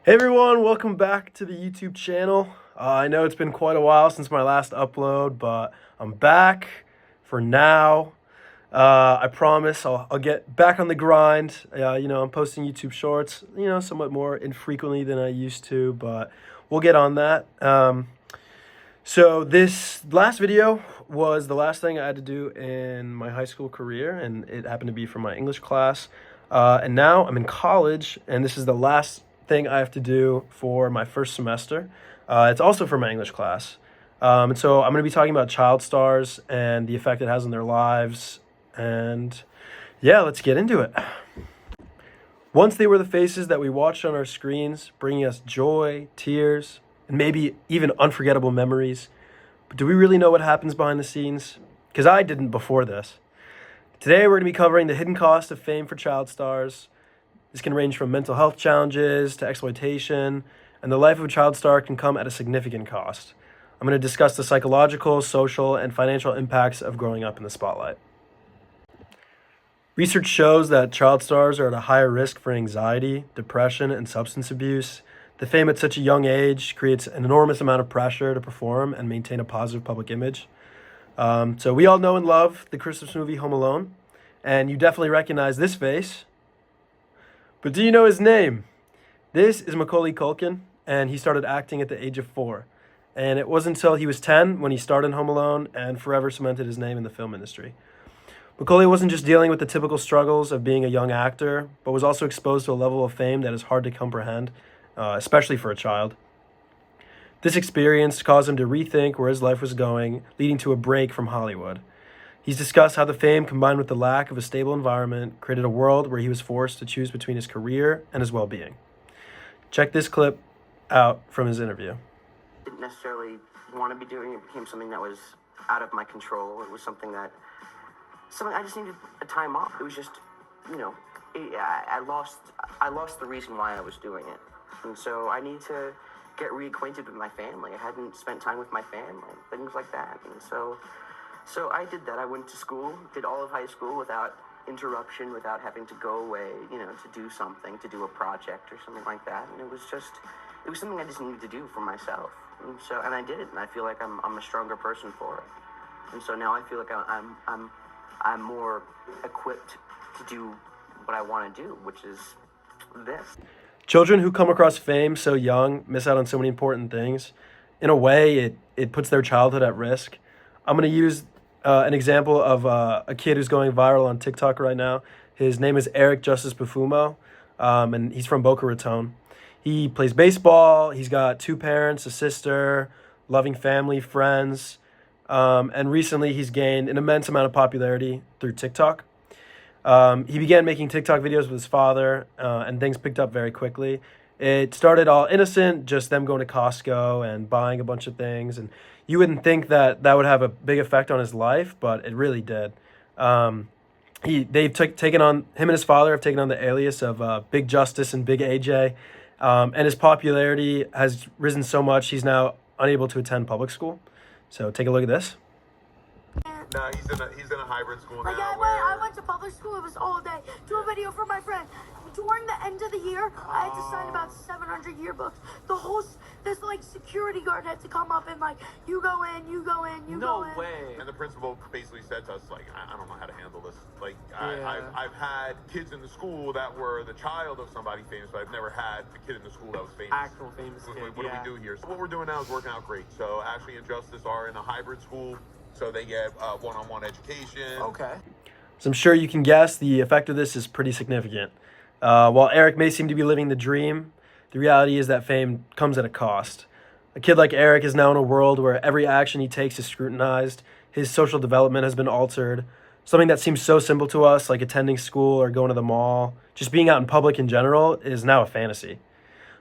Hey everyone, welcome back to the YouTube channel. I know it's been quite a while since my last upload, but I'm back for now. I promise I'll get back on the grind. I'm posting YouTube shorts, somewhat more infrequently than I used to, but we'll get on that. So this last video was the last thing I had to do in my high school career, and it happened to be for my English class. And now I'm in college, and this is the last thing I have to do for my first semester. It's also for my English class. And so I'm going to be talking about child stars and the effect it has on their lives. And yeah, let's get into it. Once they were the faces that we watched on our screens, bringing us joy, tears, and maybe even unforgettable memories. But do we really know what happens behind the scenes? Because I didn't before this. Today we're going to be covering the hidden cost of fame for child stars. This can range from mental health challenges to exploitation, and the life of a child star can come at a significant cost. I'm going to discuss the psychological, social, and financial impacts of growing up in the spotlight. Research shows that child stars are at a higher risk for anxiety, depression, and substance abuse. The fame at such a young age creates an enormous amount of pressure to perform and maintain a positive public image. So we all know and love the Christmas movie Home Alone, and you definitely recognize this face. But do you know his name? This is Macaulay Culkin, and he started acting at the age of 4. And it wasn't until he was 10 when he starred in Home Alone and forever cemented his name in the film industry. Macaulay wasn't just dealing with the typical struggles of being a young actor, but was also exposed to a level of fame that is hard to comprehend, especially for a child. This experience caused him to rethink where his life was going, leading to a break from Hollywood. He's discussed how the fame, combined with the lack of a stable environment, created a world where he was forced to choose between his career and his well-being. Check this clip out from his interview. Didn't necessarily want to be doing. It became something that was out of my control. It was something I just needed a time off. It was just, I lost the reason why I was doing it. And so I need to get reacquainted with my family. I hadn't spent time with my family, things like that. And so I did that. I went to school, did all of high school without interruption, without having to go away, to do something, to do a project or something like that. And it was something I just needed to do for myself. And I did it, and I feel like I'm a stronger person for it. And so now I feel like I'm more equipped to do what I want to do, which is this. Children who come across fame so young miss out on so many important things. In a way, it puts their childhood at risk. I'm going to use an example of a kid who's going viral on TikTok right now. His name is Eric Justice Bufumo, and he's from Boca Raton. He plays baseball. He's got 2 parents, a sister, loving family, friends, and recently he's gained an immense amount of popularity through TikTok. He began making TikTok videos with his father, and things picked up very quickly. It started all innocent, just them going to Costco and buying a bunch of things, and you wouldn't think that would have a big effect on his life, but it really did. Him and his father have taken on the alias of Big Justice and Big AJ, and his popularity has risen so much he's now unable to attend public school. So take a look at this. No, he's in a hybrid school now. I went to public school. It was all day. Do a video for my friend. During the end of the year, I had to sign about 700 yearbooks. This security guard had to come up and you go in, you go in, you go in. No way. And the principal basically said to us, I don't know how to handle this. I've had kids in the school that were the child of somebody famous, but I've never had a kid in the school that was famous. Actual famous kid, What do we do here? So what we're doing now is working out great. So Ashley and Justice are in a hybrid school, so they get one-on-one education. Okay. So I'm sure you can guess the effect of this is pretty significant. While Eric may seem to be living the dream, the reality is that fame comes at a cost. A kid like Eric is now in a world where every action he takes is scrutinized. His social development has been altered. Something that seems so simple to us, like attending school or going to the mall, just being out in public in general, is now a fantasy.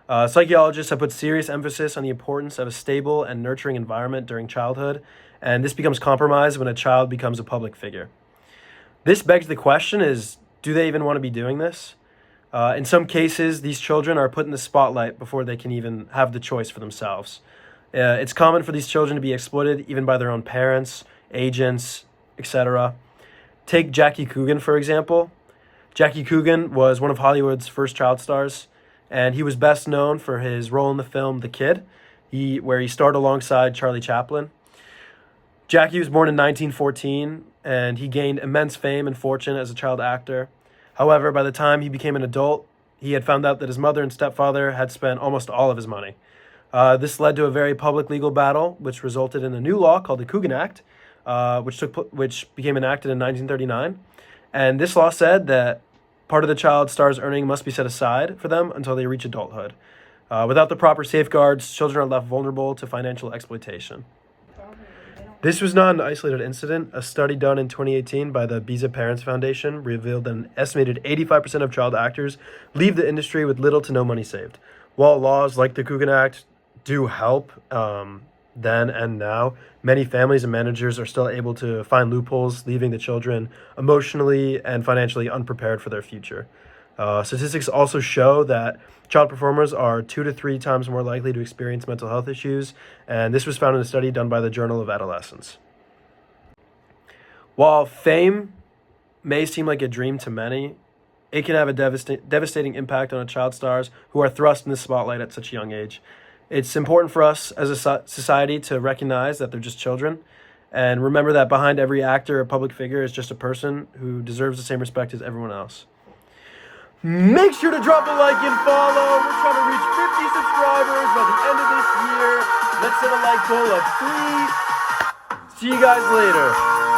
Psychologists have put serious emphasis on the importance of a stable and nurturing environment during childhood, and this becomes compromised when a child becomes a public figure. This begs the question is, do they even want to be doing this? In some cases, these children are put in the spotlight before they can even have the choice for themselves. It's common for these children to be exploited even by their own parents, agents, etc. Take Jackie Coogan, for example. Jackie Coogan was one of Hollywood's first child stars. and he was best known for his role in the film The Kid, where he starred alongside Charlie Chaplin. Jackie was born in 1914, and he gained immense fame and fortune as a child actor. However, by the time he became an adult, he had found out that his mother and stepfather had spent almost all of his money. This led to a very public legal battle, which resulted in a new law called the Coogan Act, which became enacted in 1939. And this law said that part of the child star's earning must be set aside for them until they reach adulthood. Without the proper safeguards, children are left vulnerable to financial exploitation. This was not an isolated incident. A study done in 2018 by the Biza Parents Foundation revealed that an estimated 85% of child actors leave the industry with little to no money saved. While laws like the Coogan Act do help then and now, many families and managers are still able to find loopholes, leaving the children emotionally and financially unprepared for their future. Statistics also show that child performers are 2 to 3 times more likely to experience mental health issues, and this was found in a study done by the Journal of Adolescence. While fame may seem like a dream to many, it can have a devastating impact on child stars who are thrust in the spotlight at such a young age. It's important for us as a society to recognize that they're just children, and remember that behind every actor or public figure is just a person who deserves the same respect as everyone else. Make sure to drop a like and follow. We're trying to reach 50 subscribers by the end of this year. Let's set a like goal of 3. See you guys later.